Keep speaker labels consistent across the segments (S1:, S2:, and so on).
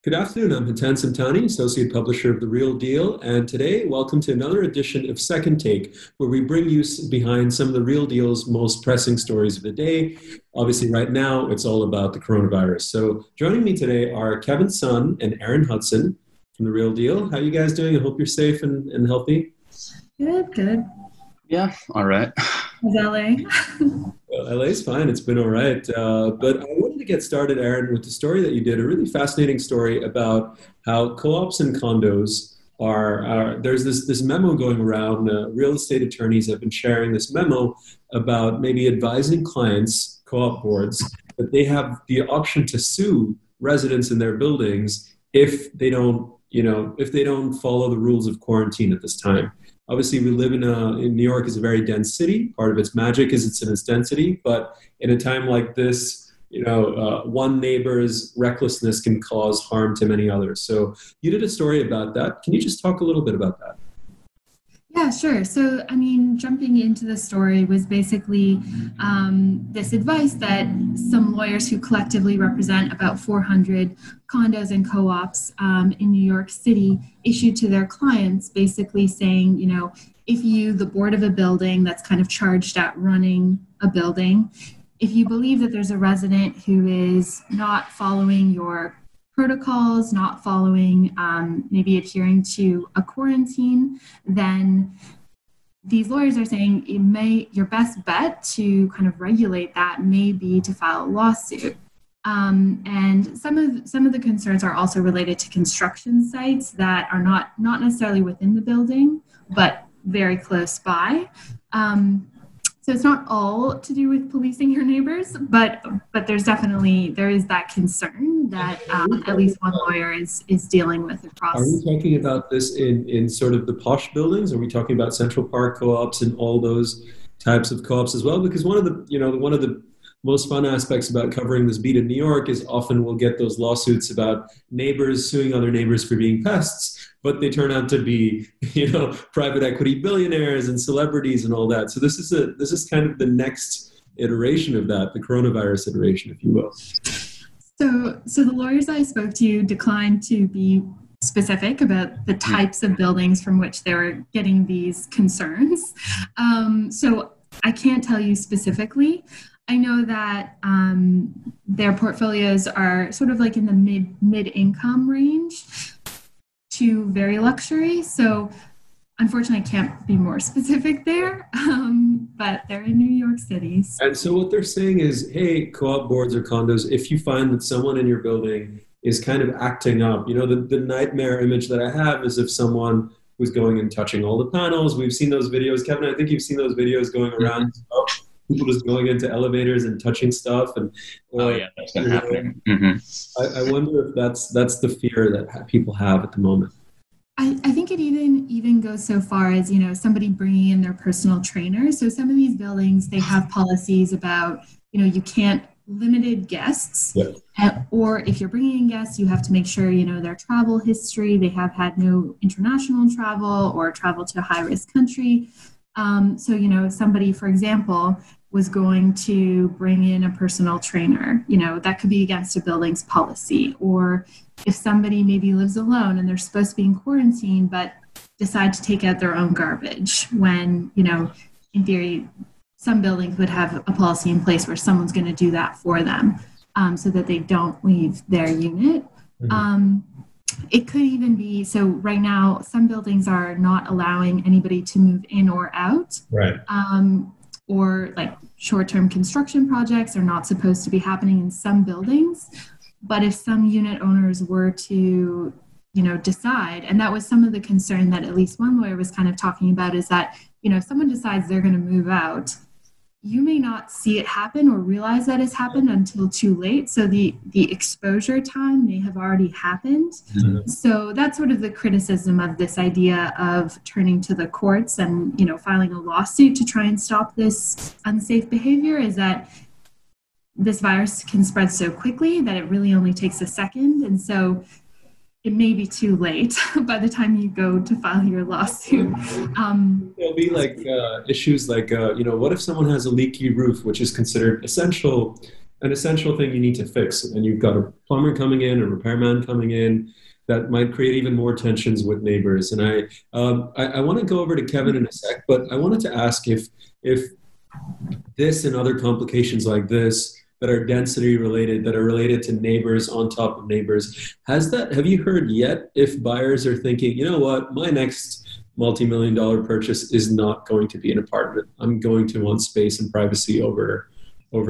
S1: Good afternoon. I'm Hiten Samtani, Associate Publisher of The Real Deal. And today, welcome to another edition of Second Take, where we bring you behind some of The Real Deal's most pressing stories of the day. Obviously, right now, it's all about the coronavirus. So joining me today are Kevin Sun and Erin Hudson from The Real Deal. How are you guys doing? I hope you're safe and healthy.
S2: Good.
S3: Yeah, all right.
S2: How's LA?
S1: Well, LA's fine. It's been all right. But I wanted to get started, Erin, with the story that you did, a really fascinating story about how co-ops and condos there's this memo going around. Real estate attorneys have been sharing this memo about maybe advising clients, co-op boards, that they have the option to sue residents in their buildings if they don't, if they don't follow the rules of quarantine at this time. Obviously, we live in New York is a very dense city. Part of its magic is it's in its density. But in a time like this, one neighbor's recklessness can cause harm to many others. So you did a story about that. Can you just talk a little bit about that?
S2: Yeah, sure. So, jumping into the story was basically this advice that some lawyers who collectively represent about 400 condos and co-ops in New York City issued to their clients, basically saying, if you, the board of a building that's kind of charged at running a building, if you believe that there's a resident who is not following your protocols, not following, maybe adhering to a quarantine, then these lawyers are saying your best bet to kind of regulate that may be to file a lawsuit. And some of the concerns are also related to construction sites that are not necessarily within the building, but very close by. So it's not all to do with policing your neighbors, but there is that concern that at least one lawyer is dealing with across.
S1: Are we talking about this in sort of the posh buildings? Are we talking about Central Park co-ops and all those types of co-ops as well? Because one of the most fun aspects about covering this beat in New York is often we'll get those lawsuits about neighbors suing other neighbors for being pests, but they turn out to be, private equity billionaires and celebrities and all that. So this is kind of the next iteration of that, the coronavirus iteration, if you will.
S2: So the lawyers I spoke to declined to be specific about the types of buildings from which they were getting these concerns. So I can't tell you specifically. I know that their portfolios are sort of like in the mid-income range to very luxury. So unfortunately, I can't be more specific there, but they're in New York City.
S1: And so what they're saying is, hey, co-op boards or condos, if you find that someone in your building is kind of acting up, the nightmare image that I have is if someone was going and touching all the panels. We've seen those videos. Kevin, I think you've seen those videos going around. People just going into elevators and touching stuff,
S3: That's been happening. Mm-hmm.
S1: I wonder if that's the fear that people have at the moment.
S2: I think it even goes so far as somebody bringing in their personal trainer. So some of these buildings, they have policies about you can't limited guests, or if you're bringing in guests, you have to make sure their travel history. They have had no international travel or travel to a high-risk country. So if somebody, for example, was going to bring in a personal trainer, that could be against a building's policy. Or if somebody maybe lives alone and they're supposed to be in quarantine, but decide to take out their own garbage when, in theory, some buildings would have a policy in place where someone's going to do that for them so that they don't leave their unit. Mm-hmm. It could even be, so right now, some buildings are not allowing anybody to move in or out.
S1: Right.
S2: Or like short-term construction projects are not supposed to be happening in some buildings. But if some unit owners were to, decide, and that was some of the concern that at least one lawyer was kind of talking about, is that, if someone decides they're going to move out, you may not see it happen or realize that it's happened until too late. So the exposure time may have already happened. Mm-hmm. So that's sort of the criticism of this idea of turning to the courts and, filing a lawsuit to try and stop this unsafe behavior, is that this virus can spread so quickly that it really only takes a second. And so it may be too late by the time you go to file your lawsuit.
S1: There'll be like issues like, what if someone has a leaky roof, which is considered essential an essential thing you need to fix, and you've got a plumber coming in, a repairman coming in, that might create even more tensions with neighbors. And I want to go over to Kevin in a sec, but I wanted to ask if this and other complications like this that are density related, that are related to neighbors on top of neighbors, have you heard yet if buyers are thinking, you know what, my next multi-million-dollar purchase is not going to be an apartment. I'm going to want space and privacy over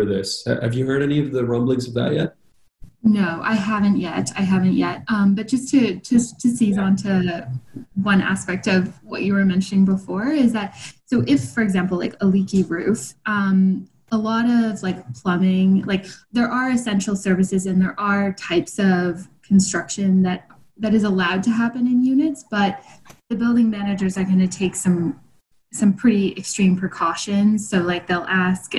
S1: this. Have you heard any of the rumblings of that yet?
S2: No, I haven't yet. But just to seize on to one aspect of what you were mentioning before is that, so if, for example, like a leaky roof, a lot of like plumbing, like there are essential services and there are types of construction that is allowed to happen in units, but the building managers are going to take some pretty extreme precautions. So like they'll ask,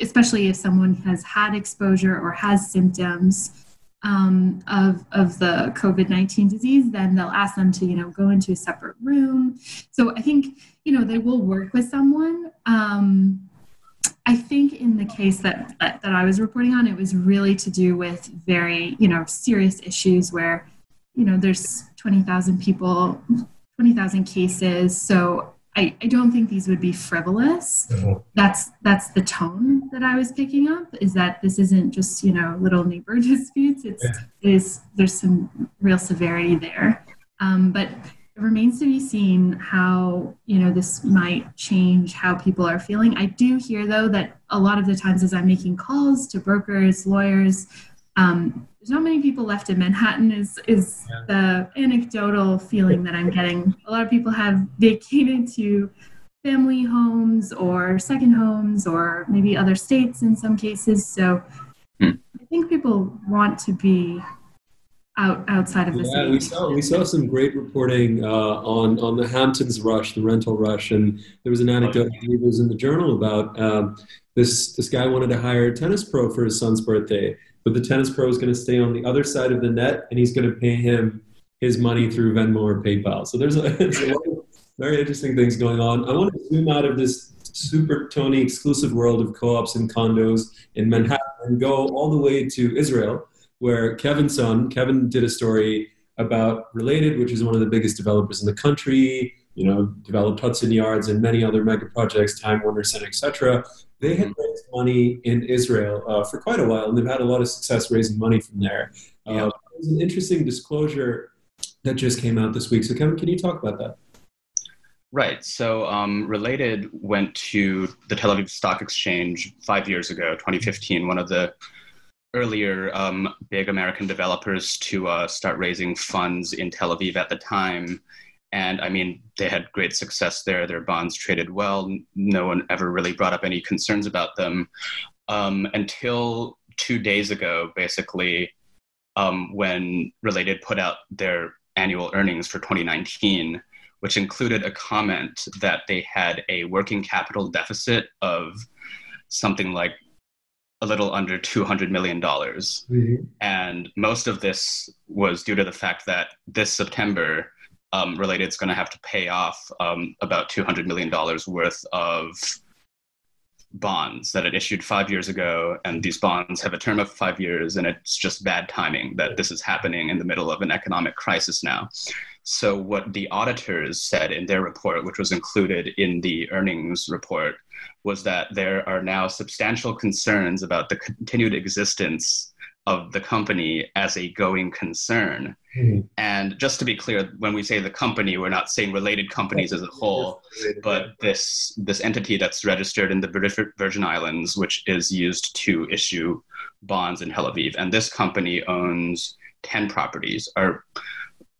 S2: especially if someone has had exposure or has symptoms of the COVID-19 disease, then they'll ask them to, go into a separate room. So I think, they will work with someone. I think in the case that I was reporting on, it was really to do with very, serious issues where, there's 20,000 people, 20,000 cases. So I don't think these would be frivolous. That's the tone that I was picking up, is that this isn't just, little neighbor disputes. There's some real severity there. But it remains to be seen how, this might change how people are feeling. I do hear, though, that a lot of the times as I'm making calls to brokers, lawyers, there's not many people left in Manhattan is the anecdotal feeling that I'm getting. A lot of people have vacated to family homes or second homes or maybe other states in some cases. So I think people want to be outside of the city.
S1: We saw some great reporting on the Hamptons rush, the rental rush, and there was an anecdote I believe it was in the Journal about this guy wanted to hire a tennis pro for his son's birthday, but the tennis pro is going to stay on the other side of the net, and he's going to pay him his money through Venmo or PayPal. So there's a lot of very interesting things going on. I want to zoom out of this super Tony exclusive world of co-ops and condos in Manhattan and go all the way to Israel, where Kevin did a story about Related, which is one of the biggest developers in the country, developed Hudson Yards and many other mega projects, Time Warner Center, etc. They had raised money in Israel for quite a while, and they've had a lot of success raising money from there. There's an interesting disclosure that just came out this week. So Kevin, can you talk about that?
S3: Right. So Related went to the Tel Aviv Stock Exchange 5 years ago, 2015, one of the earlier big American developers to start raising funds in Tel Aviv at the time. And I mean, they had great success there. Their bonds traded well. No one ever really brought up any concerns about them until 2 days ago, basically, when Related put out their annual earnings for 2019, which included a comment that they had a working capital deficit of something like a little under $200 million. Mm-hmm. And most of this was due to the fact that this September, Related's going to have to pay off about $200 million worth of bonds that it issued 5 years ago. And these bonds have a term of 5 years, and it's just bad timing that this is happening in the middle of an economic crisis now. So what the auditors said in their report, which was included in the earnings report, was that there are now substantial concerns about the continued existence of the company as a going concern. Mm-hmm. And just to be clear, when we say the company, we're not saying Related companies as a whole, but this entity that's registered in the British Virgin Islands, which is used to issue bonds in Tel Aviv. And this company owns 10 properties, or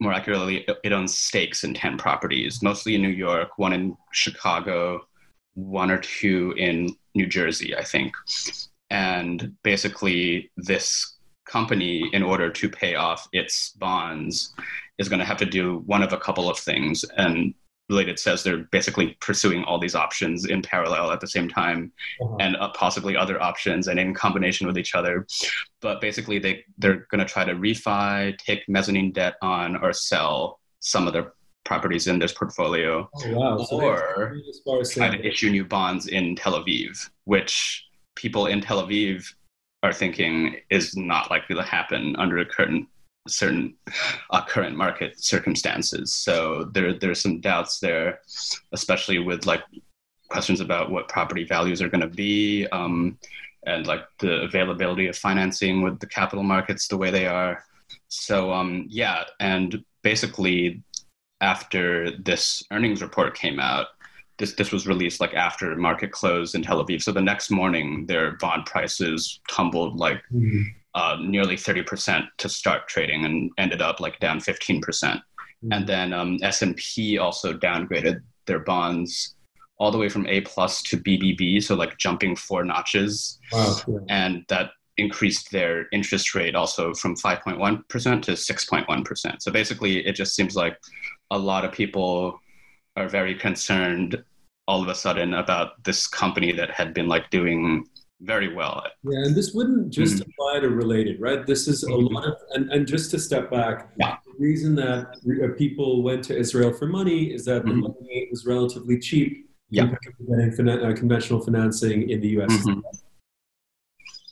S3: more accurately, it owns stakes in 10 properties, mostly in New York, one in Chicago, one or two in New Jersey, I think. And basically, this company, in order to pay off its bonds, is going to have to do one of a couple of things. And Related says they're basically pursuing all these options in parallel at the same time, and possibly other options and in combination with each other. But basically, they're going to try to refi, take mezzanine debt on, or sell some of their properties in this portfolio, or try to issue new bonds in Tel Aviv, which people in Tel Aviv are thinking is not likely to happen under certain current market circumstances. So there's some doubts there, especially with like questions about what property values are going to be, and like the availability of financing with the capital markets the way they are. So yeah, and basically after this earnings report came out, this was released like after market close in Tel Aviv. So the next morning, their bond prices tumbled like nearly 30% to start trading and ended up like down 15%. And then S&P also downgraded their bonds all the way from A plus to BBB, so like jumping 4 notches.
S1: Wow. Yeah.
S3: And that increased their interest rate also from 5.1% to 6.1%. So basically, it just seems like a lot of people are very concerned all of a sudden about this company that had been like doing very well.
S1: Yeah, and this wouldn't just apply to related, right? This is a lot of, and just to step back, the reason that people went to Israel for money is that the money was relatively cheap compared to getting conventional financing in the US.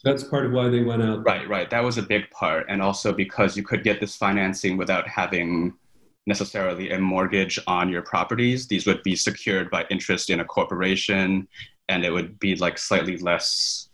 S1: That's part of why they went out.
S3: Right. That was a big part. And also because you could get this financing without having necessarily a mortgage on your properties. These would be secured by interest in a corporation, and it would be like slightly less,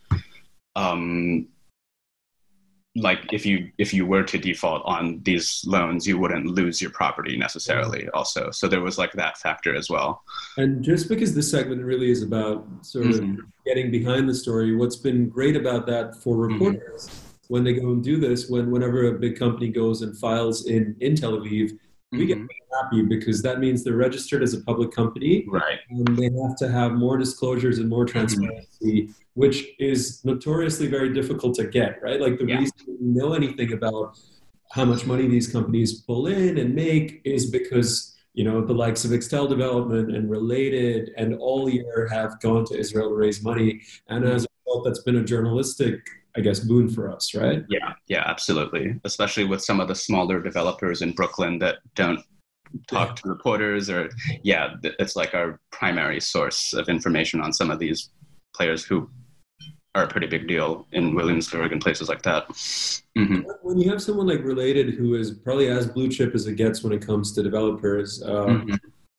S3: like if you were to default on these loans, you wouldn't lose your property necessarily also. So there was like that factor as well.
S1: And just because this segment really is about sort of getting behind the story, what's been great about that for reporters when they go and do this, whenever a big company goes and files in Tel Aviv, we get really happy because that means they're registered as a public company,
S3: right?
S1: And they have to have more disclosures and more transparency, which is notoriously very difficult to get, right? Like the reason we know anything about how much money these companies pull in and make is because, you know, the likes of Extel Development and Related and All Year have gone to Israel to raise money. And as a result, that's been a journalistic, I guess, boon for us, right?
S3: Yeah, absolutely. Especially with some of the smaller developers in Brooklyn that don't talk to reporters, or it's like our primary source of information on some of these players who are a pretty big deal in Williamsburg and places like that.
S1: When you have someone like Related, who is probably as blue chip as it gets when it comes to developers,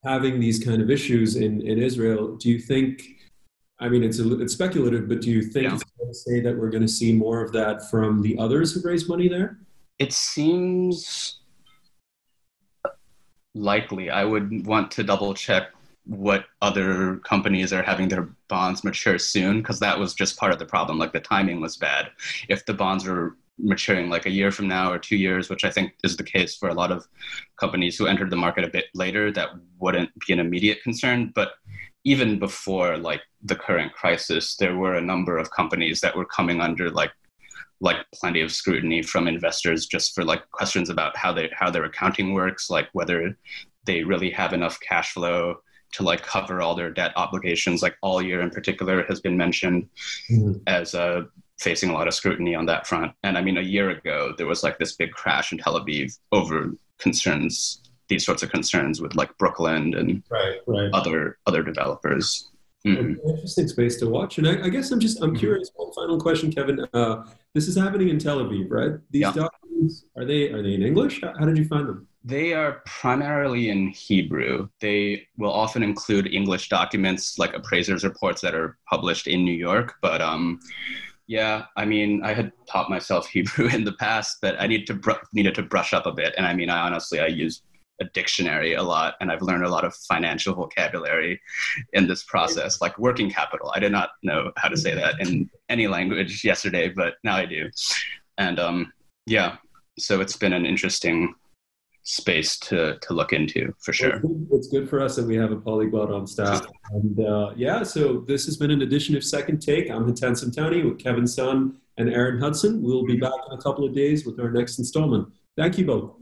S1: having these kind of issues in Israel, do you think, I mean, it's speculative, but do you think it's fair to say that we're going to see more of that from the others who raise money there?
S3: It seems likely. I would want to double check what other companies are having their bonds mature soon, because that was just part of the problem. Like the timing was bad. If the bonds were maturing like a year from now or 2 years, which I think is the case for a lot of companies who entered the market a bit later, that wouldn't be an immediate concern. But even before like the current crisis, there were a number of companies that were coming under like plenty of scrutiny from investors just for like questions about how their accounting works, like whether they really have enough cash flow to like cover all their debt obligations. Like All Year in particular has been mentioned as facing a lot of scrutiny on that front. And I mean, a year ago, there was like this big crash in Tel Aviv over these sorts of concerns with like Brooklyn and other developers.
S1: An interesting space to watch. And I guess I'm curious, one final question, Kevin. This is happening in Tel Aviv, right? These documents, are they in English? How did you find them?
S3: They are primarily in Hebrew. They will often include English documents like appraisers' reports that are published in New York. But I mean, I had taught myself Hebrew in the past, but I needed to brush up a bit. And I mean, I use a dictionary a lot, and I've learned a lot of financial vocabulary in this process, like working capital. I did not know how to say that in any language yesterday, but now I do. And so it's been an interesting space to look into for sure.
S1: It's good for us that we have a polyglot on staff. And so this has been an edition of Second Take. I'm Hiten Samtani with Kevin Sun and Erin Hudson. We'll be back in a couple of days with our next installment. Thank you both.